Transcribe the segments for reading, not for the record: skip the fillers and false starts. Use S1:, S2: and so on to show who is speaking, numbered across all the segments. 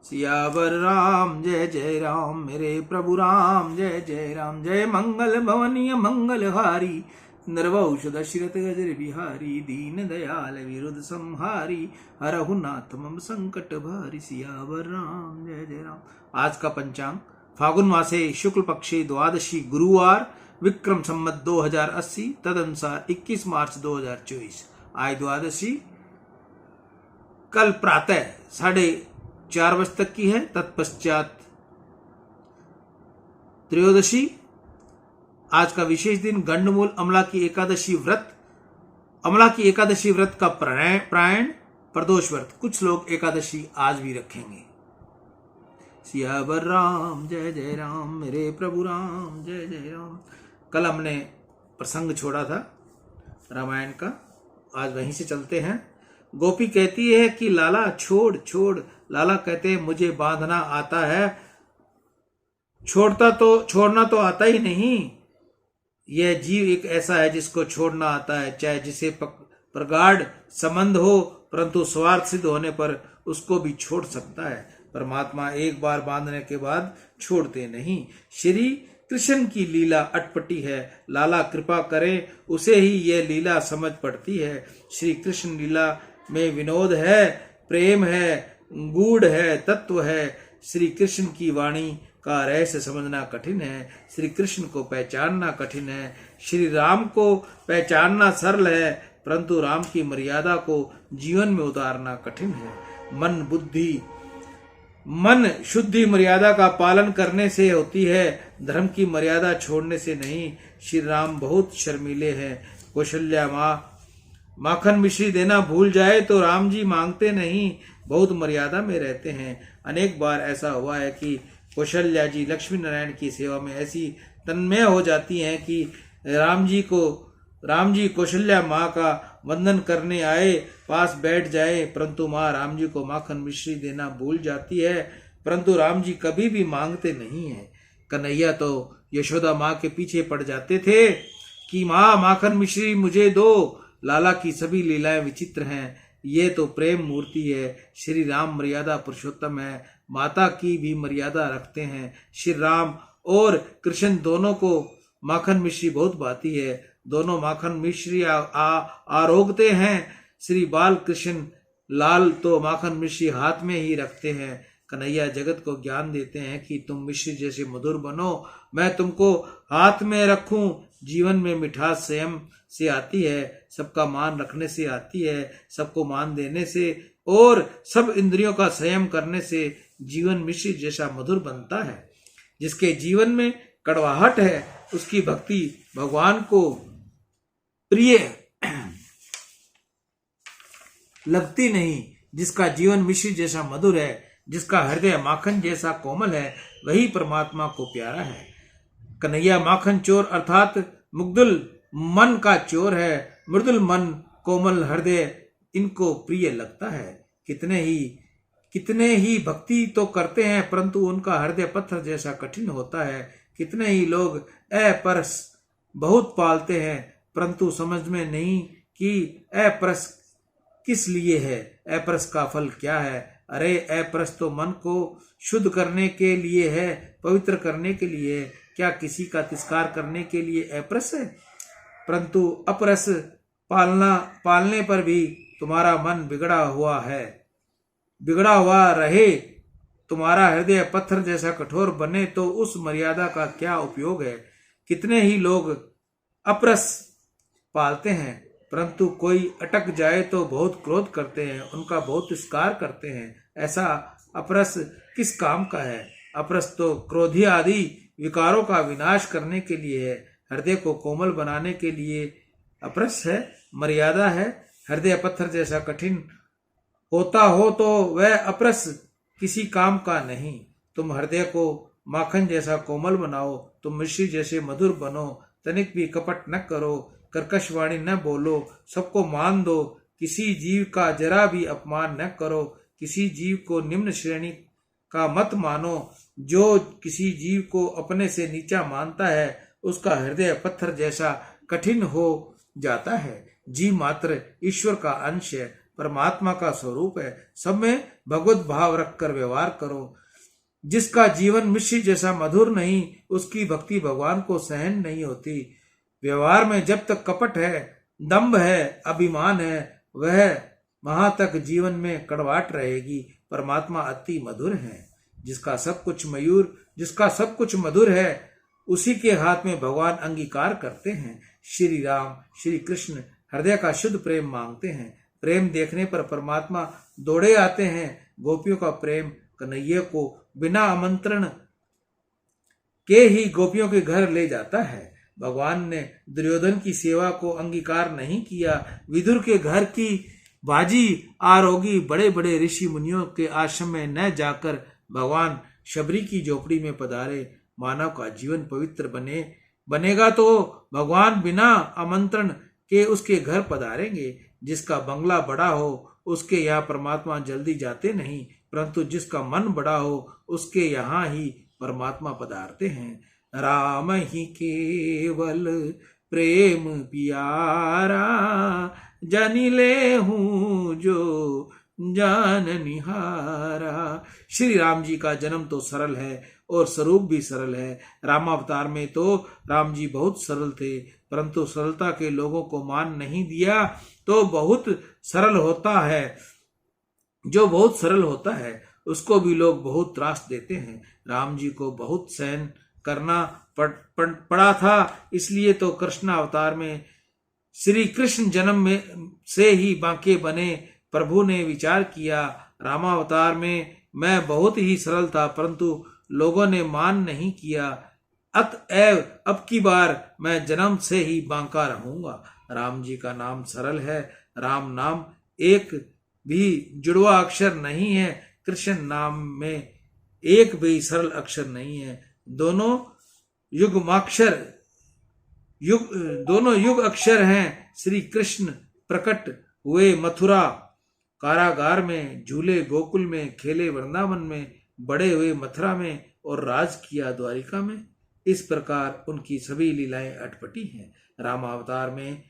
S1: सियावर राम जय जय राम, मेरे प्रभु राम जय जय राम। जय मंगल भवनीय मंगलहारी, नरवौष दशरथ गजर बिहारी, दीन दयाल विरुद्ध संहारी, हरहु नाथ मम संकट भारी। सियावर राम जय जय राम। आज का पंचांग फागुन मासे शुक्ल पक्षी द्वादशी गुरुवार, विक्रम संवत 2080, तदनुसार 21 मार्च 2024। आज द्वादशी कल प्रातः 4:30 बजे तक की है। तत्पश्चात त्रयोदशी। आज का विशेष दिन गंडमूल अमला की एकादशी व्रत, अमला की एकादशी व्रत का प्रायण, प्रदोष व्रत। कुछ लोग एकादशी आज भी रखेंगे। सियावर राम जय जय राम, मेरे प्रभु राम जय जय राम। कल हमने प्रसंग छोड़ा था रामायण का, आज वहीं से चलते हैं। गोपी कहती है कि लाला छोड़ छोड़। लाला कहते हैं मुझे बांधना आता है, छोड़ना तो आता ही नहीं। यह जीव एक ऐसा है जिसको छोड़ना आता है, चाहे जिसे प्रगाढ़ संबंध हो, परंतु स्वार्थ सिद्ध होने पर उसको भी छोड़ सकता है। परमात्मा एक बार बांधने के बाद छोड़ते नहीं। श्री कृष्ण की लीला अटपटी है, लाला कृपा करे उसे ही यह लीला समझ पड़ती है। श्री कृष्ण लीला में विनोद है, प्रेम है, गूढ़ है, तत्व है। श्री कृष्ण की वाणी का रहस्य समझना कठिन है, श्री कृष्ण को पहचानना कठिन है। श्री राम को पहचानना सरल है, परंतु राम की मर्यादा को जीवन में उतारना कठिन है। मन शुद्धि मर्यादा का पालन करने से होती है, धर्म की मर्यादा छोड़ने से नहीं। श्री राम बहुत शर्मीले हैं। कौशल्या माखन मिश्री देना भूल जाए तो राम जी मांगते नहीं, बहुत मर्यादा में रहते हैं। अनेक बार ऐसा हुआ है कि कौशल्या जी लक्ष्मी नारायण की सेवा में ऐसी तन्मय हो जाती हैं कि राम जी कौशल्या माँ का वंदन करने आए, पास बैठ जाए, परंतु माँ राम जी को माखन मिश्री देना भूल जाती है, परंतु राम जी कभी भी मांगते नहीं है। कन्हैया तो यशोदा माँ के पीछे पड़ जाते थे कि माँ माखन मिश्री मुझे दो। लाला की सभी लीलाएं विचित्र हैं, ये तो प्रेम मूर्ति है। श्री राम मर्यादा पुरुषोत्तम है, माता की भी मर्यादा रखते हैं। श्री राम और कृष्ण दोनों को माखन मिश्री बहुत भाती है, दोनों माखन मिश्री आरोगते हैं। श्री बाल कृष्ण लाल तो माखन मिश्री हाथ में ही रखते हैं। कन्हैया जगत को ज्ञान देते हैं कि तुम मिश्री जैसे मधुर बनो, मैं तुमको हाथ में रखूं। जीवन में मिठास संयम से आती है, सबका मान रखने से आती है, सबको मान देने से और सब इंद्रियों का संयम करने से जीवन मिश्री जैसा मधुर बनता है। जिसके जीवन में कड़वाहट है उसकी भक्ति भगवान को प्रिय लगती नहीं। जिसका जीवन मिश्री जैसा मधुर है, जिसका हृदय माखन जैसा कोमल है, वही परमात्मा को प्यारा है। कन्हैया माखन चोर अर्थात मुग्धुल मन का चोर है। मृदुल मन, कोमल हृदय इनको प्रिय लगता है। कितने ही भक्ति तो करते हैं, परंतु उनका हृदय पत्थर जैसा कठिन होता है। कितने ही लोग अपरस बहुत पालते हैं, परंतु समझ में नहीं कि अपरस किस लिए है, अपरस का फल क्या है। अरे अपरस तो मन को शुद्ध करने के लिए है, पवित्र करने के लिए है। क्या किसी का तिरस्कार करने के लिए अपरस है? परंतु अपरस पालने पर भी तुम्हारा मन बिगड़ा हुआ रहे, तुम्हारा हृदय पत्थर जैसा कठोर बने, तो उस मर्यादा का क्या उपयोग है। कितने ही लोग अपरस पालते हैं, परंतु कोई अटक जाए तो बहुत क्रोध करते हैं, उनका बहुत तिरस्कार करते हैं। ऐसा अपरस किस काम का है? अपरस तो क्रोधी आदि विकारों का विनाश करने के लिए है, हृदय को कोमल बनाने के लिए अपरस है, मर्यादा है। हृदय पत्थर जैसा कठिन होता हो तो वह अपरस किसी काम का नहीं। तुम हृदय को माखन जैसा कोमल बनाओ, तुम मिश्री जैसे मधुर बनो, तनिक भी कपट न करो, कर्कश वाणी न बोलो, सबको मान दो, किसी जीव का जरा भी अपमान न करो, किसी जीव को निम्न श्रेणी का मत मानो। जो किसी जीव को अपने से नीचा मानता है उसका हृदय पत्थर जैसा कठिन हो जाता है। जीव मात्र ईश्वर का अंश है, परमात्मा का स्वरूप है। सब में भगवत भाव रखकर व्यवहार करो। जिसका जीवन मिश्री जैसा मधुर नहीं, उसकी भक्ति भगवान को सहन नहीं होती। व्यवहार में जब तक कपट है, दंभ है, अभिमान है, वह वहां तक जीवन में कड़वाहट रहेगी। परमात्मा अति मधुर है। जिसका सब कुछ मधुर है, उसी के हाथ में भगवान अंगीकार करते हैं। श्री राम श्री कृष्ण हृदय का शुद्ध प्रेम मांगते हैं। प्रेम देखने पर परमात्मा दौड़े आते हैं। गोपियों का प्रेम कन्हैया को बिना आमंत्रण के ही गोपियों के घर ले जाता है। भगवान ने दुर्योधन की सेवा को अंगीकार नहीं किया। विदुर के घर की बाजी आरोगी बड़े बड़े ऋषि मुनियों के आश्रम में न जाकर भगवान शबरी की झोपड़ी में पधारे। मानव का जीवन पवित्र बनेगा तो भगवान बिना आमंत्रण के उसके घर पधारेंगे। जिसका बंगला बड़ा हो, उसके यहाँ परमात्मा जल्दी जाते नहीं, परंतु जिसका मन बड़ा हो, उसके यहाँ ही परमात्मा पधारते हैं। राम ही केवल प्रेम प्यारा, जानी ले हूँ जो जान निहारा। श्री राम जी का जन्म तो सरल है और स्वरूप भी सरल है। रामावतार में तो राम जी बहुत सरल थे, परंतु सरलता के लोगों को मान नहीं दिया तो बहुत सरल होता है। जो बहुत सरल होता है उसको भी लोग बहुत त्रास देते हैं। राम जी को बहुत सहन करना पड़ा था, इसलिए तो कृष्ण अवतार में श्री कृष्ण जन्म में से ही बांके बने। प्रभु ने विचार किया, रामावतार में मैं बहुत ही सरल था, परंतु लोगों ने मान नहीं किया, अतएव अब की बार मैं जन्म से ही बांका रहूंगा। राम जी का नाम सरल है। राम नाम एक भी जुड़वा अक्षर नहीं है। कृष्ण नाम में एक भी सरल अक्षर नहीं है। दोनों युग अक्षर हैं। श्री कृष्ण प्रकट हुए मथुरा कारागार में, झूले गोकुल में, खेले वृंदावन में, बड़े हुए मथुरा में और राज किया द्वारिका में। इस प्रकार उनकी सभी लीलाएं अटपटी हैं। रामावतार में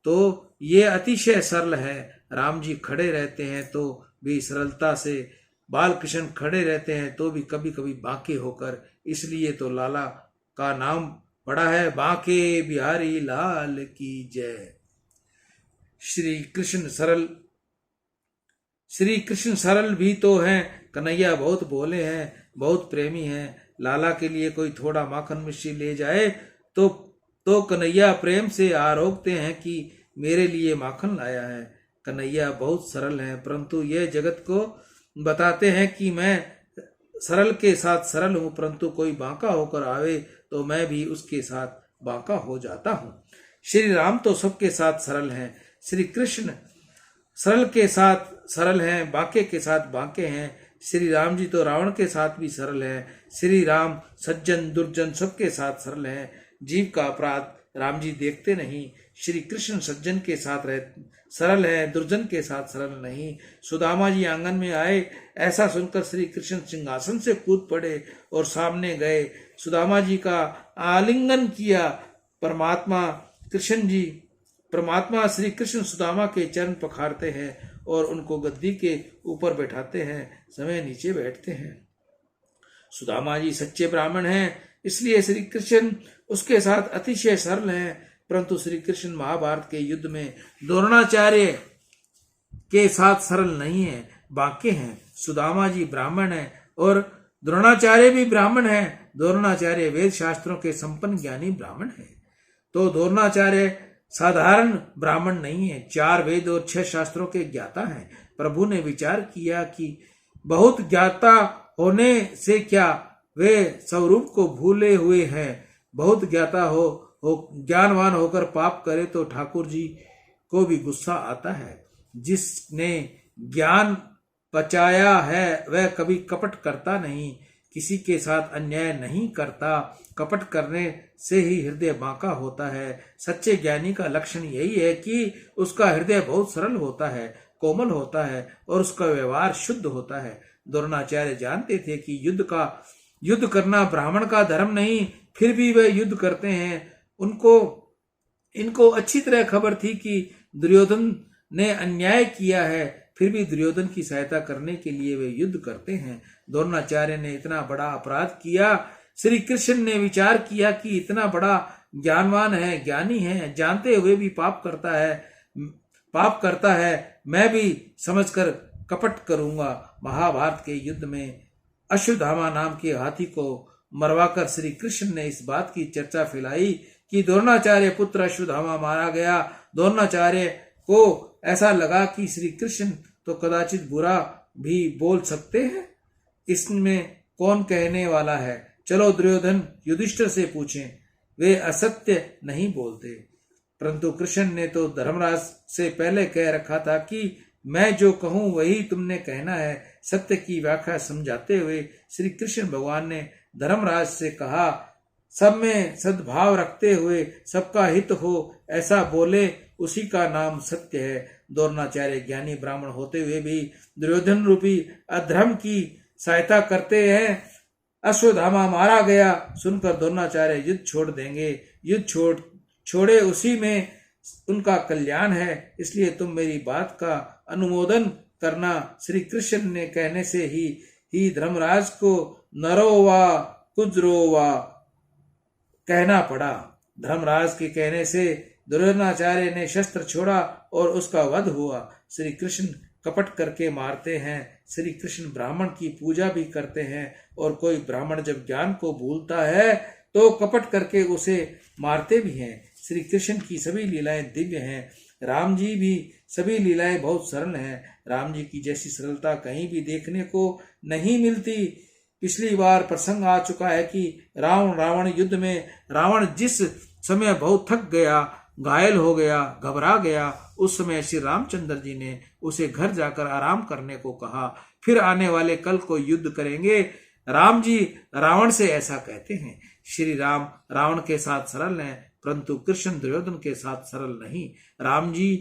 S1: तो ये अतिशय सरल है। राम जी खड़े रहते हैं तो भी सरलता से, बाल कृष्ण खड़े रहते हैं तो भी कभी कभी बांके होकर, इसलिए तो लाला का नाम पड़ा है बांके बिहारी लाल की जय। श्री कृष्ण सरल भी तो हैं। कन्हैया बहुत भोले हैं, बहुत प्रेमी हैं। लाला के लिए कोई थोड़ा माखन मिश्री ले जाए तो कन्हैया प्रेम से आरोपते हैं कि मेरे लिए माखन लाया है। कन्हैया बहुत सरल हैं, परंतु यह जगत को बताते हैं कि मैं सरल के साथ सरल हूं, परंतु कोई बांका होकर आवे तो मैं भी उसके साथ बांका हो जाता हूं। श्री राम तो सबके साथ सरल हैं। श्री कृष्ण सरल के साथ सरल हैं, बांके के साथ बांके हैं। श्री राम जी तो रावण के साथ भी सरल हैं। श्री राम सज्जन दुर्जन सबके साथ सरल हैं। जीव का अपराध राम जी देखते नहीं। श्री कृष्ण सज्जन के साथ सरल है, दुर्जन के साथ सरल नहीं। सुदामा जी आंगन में आए, ऐसा सुनकर श्री कृष्ण सिंहासन से कूद पड़े और सामने गए। सुदामा जी का आलिंगन किया। परमात्मा श्री कृष्ण सुदामा के चरण पखारते हैं और उनको गद्दी के ऊपर बैठाते हैं, समय नीचे बैठते हैं। सुदामा जी सच्चे ब्राह्मण हैं, इसलिए श्री कृष्ण उसके साथ अतिशय सरल हैं। परंतु श्री कृष्ण महाभारत के युद्ध में द्रोणाचार्य के साथ सरल नहीं है, बांके हैं। सुदामा जी ब्राह्मण हैं और द्रोणाचार्य भी ब्राह्मण हैं। द्रोणाचार्य वेद शास्त्रों के संपन्न ज्ञानी ब्राह्मण हैं, तो द्रोणाचार्य साधारण ब्राह्मण नहीं है, 4 वेद और 6 शास्त्रों के ज्ञाता हैं। प्रभु ने विचार किया कि बहुत ज्ञाता होने से क्या वे स्वरूप को भूले हुए हैं। बहुत ज्ञाता हो ज्ञानवान होकर पाप करे तो ठाकुर जी को भी गुस्सा आता है। जिसने ज्ञान पचाया है वह कभी कपट करता नहीं, किसी के साथ अन्याय नहीं करता। कपट करने से ही हृदय बांका होता है। सच्चे ज्ञानी का लक्षण यही है कि उसका हृदय बहुत सरल होता है, कोमल होता है और उसका व्यवहार शुद्ध होता है। द्रोणाचार्य जानते थे कि युद्ध करना ब्राह्मण का धर्म नहीं, फिर भी वे युद्ध करते हैं। इनको अच्छी तरह खबर थी कि दुर्योधन ने अन्याय किया है, फिर भी दुर्योधन की सहायता करने के लिए वे युद्ध करते हैं। द्रोणाचार्य ने इतना बड़ा अपराध किया। श्री कृष्ण ने विचार किया कि इतना बड़ा ज्ञानवान है, ज्ञानी है, जानते हुए भी पाप करता है, मैं भी समझकर कपट करूंगा। महाभारत के युद्ध में अश्वत्थामा नाम के हाथी को मरवाकर श्री कृष्ण ने इस बात की चर्चा फैलाई कि द्रोणाचार्य पुत्र अश्वत्थामा मारा गया। द्रोणाचार्य को ऐसा लगा कि श्री कृष्ण तो कदाचित बुरा भी बोल सकते हैं, इसमें कौन कहने वाला है। चलो दुर्योधन युधिष्ठिर से पूछें, वे असत्य नहीं बोलते। परंतु कृष्ण ने तो धर्मराज से पहले कह रखा था कि मैं जो कहूं वही तुमने कहना है। सत्य की व्याख्या समझाते हुए श्री कृष्ण भगवान ने धर्मराज से कहा, सब में सद्भाव रखते हुए सबका हित हो ऐसा बोले, उसी का नाम सत्य है। द्रोणाचार्य ज्ञानी ब्राह्मण होते हुए भी दुर्योधन रूपी अधर्म की सहायता करते हैं। अश्वत्थामा मारा गया सुनकर द्रोणाचार्य युद्ध छोड़ देंगे। युद्ध छोड़े उसी में उनका कल्याण है, इसलिए तुम मेरी बात का अनुमोदन करना। श्री कृष्ण ने कहने से ही धर्मराज को नरो वा कुजरो वा कहना पड़ा। धर्मराज के कहने से द्रोणाचार्य ने शस्त्र छोड़ा और उसका वध हुआ। श्री कृष्ण कपट करके मारते हैं। श्री कृष्ण ब्राह्मण की पूजा भी करते हैं और कोई ब्राह्मण जब ज्ञान को भूलता है तो कपट करके उसे मारते भी हैं। श्री कृष्ण की सभी लीलाएं दिव्य हैं। राम जी भी सभी लीलाएं बहुत सरल हैं। राम जी की जैसी सरलता कहीं भी देखने को नहीं मिलती। पिछली बार प्रसंग आ चुका है कि रावण युद्ध में रावण जिस समय बहुत थक गया, घायल हो गया, घबरा गया, उस समय श्री रामचंद्र जी ने उसे घर जाकर आराम करने को कहा। फिर आने वाले कल को युद्ध करेंगे। राम जी रावण से ऐसा कहते हैं। श्री राम रावण के साथ सरल हैं, परंतु कृष्ण दुर्योधन के साथ सरल नहीं। राम जी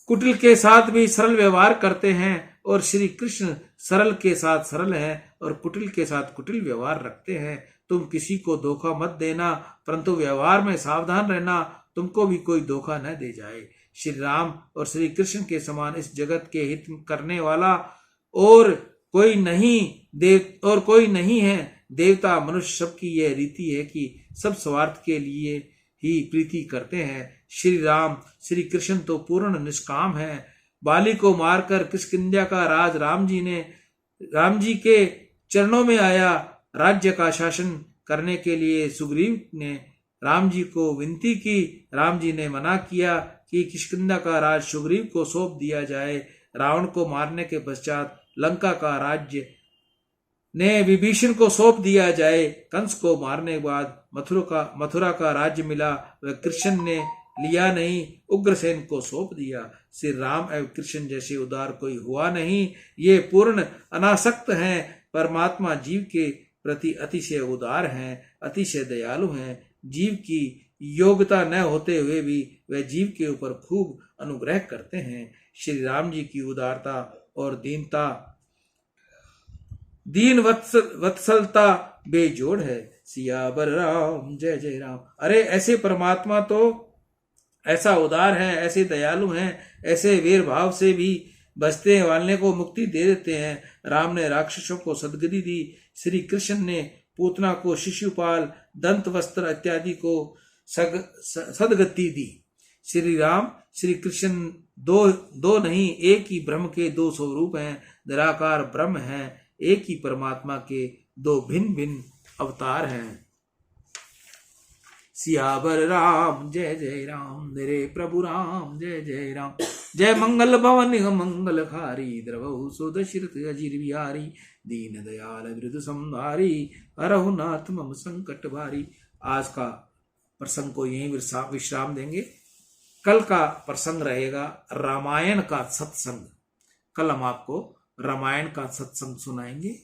S1: कुटिल के साथ भी सरल व्यवहार करते हैं और श्री कृष्ण सरल के साथ सरल हैं और कुटिल के साथ कुटिल व्यवहार रखते हैं। तुम किसी को धोखा मत देना, परंतु व्यवहार में सावधान रहना, तुमको भी कोई धोखा न दे जाए। श्री राम और श्री कृष्ण के समान इस जगत के हित करने वाला और कोई नहीं है। देवता मनुष्य सबकी यह रीति है कि सब स्वार्थ के लिए ही प्रीति करते हैं। श्री राम श्री कृष्ण तो पूर्ण निष्काम है। बाली को मारकर किष्किंध्या का राज राम जी के चरणों में आया। राज्य का शासन करने के लिए सुग्रीव ने राम जी को विनती की। राम जी ने मना किया कि किष्किंध्या का राज सुग्रीव को सौंप दिया जाए। रावण को मारने के पश्चात लंका का राज्य ने विभीषण को सौंप दिया जाए। कंस को मारने के बाद मथुरा का राज्य मिला, वह कृष्ण ने लिया नहीं, उग्रसेन को सौंप दिया। श्री राम एवं कृष्ण जैसे उदार कोई हुआ नहीं। ये पूर्ण अनासक्त हैं। परमात्मा जीव के प्रति अतिशय उदार हैं, अतिशय दयालु हैं। जीव की योग्यता न होते हुए भी वह जीव के ऊपर खूब अनुग्रह करते हैं। श्री राम जी की उदारता और दीन वत्सलता बेजोड़ है। सियावर राम जय जय राम। अरे ऐसे परमात्मा तो ऐसा उदार है, ऐसे दयालु हैं, ऐसे वीर भाव से भी बचते वाले को मुक्ति दे देते हैं। राम ने राक्षसों को सदगति दी। श्री कृष्ण ने पूतना को शिशुपाल, दंत वस्त्र इत्यादि को सदगति दी। श्री राम श्री कृष्ण दो नहीं, एक ही ब्रह्म के दो स्वरूप हैं। निराकार ब्रह्म है, एक ही परमात्मा के दो भिन्न भिन्न अवतार हैं। सियावर राम जय जय राम, मेरे प्रभु राम जय जय राम। जय मंगल भवन मंगलकारी, द्रवहु सुदशरथ अजीर बिहारी। दीन दयाल वृद्ध संहारी, हरहु नाथ मम संकट भारी। आज का प्रसंग को यहीं विश्राम देंगे। कल का प्रसंग रहेगा रामायण का सत्संग। कल हम आपको रामायण का सत्संग सुनाएंगे।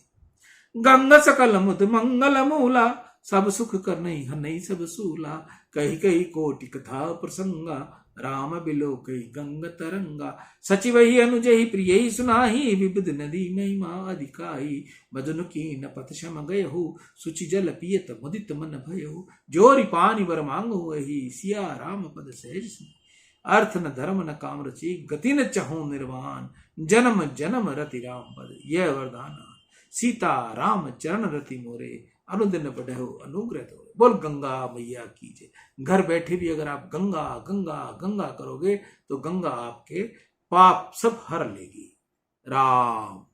S1: गंगा सकल मुद मंगल मूला, सब सुख करनई हनई सब सूला। कही कही कोटि कथा प्रसंगा, राम बिलो कही गंग तरंगा। सचिव ही अनुजहि प्रिय ही सुनाही, विविध नदी महिमा अधिकाई। मदन की न पथ शम गयहु, सुचि जल पियत मुदित मन भयहु। जोरि पानी बर मांगहु, वही सिया राम पद सहज। अर्थ न धर्म न काम रची, गति न चाहूं निर्वाण, जन्म जन्म रति राम पद यह वरदान। सीता राम चरण रति मोरे, अनुदिन बढ़ो अनुग्रह दो। बोल गंगा मैया की जय। घर बैठे भी अगर आप गंगा गंगा गंगा करोगे तो गंगा आपके पाप सब हर लेगी। राम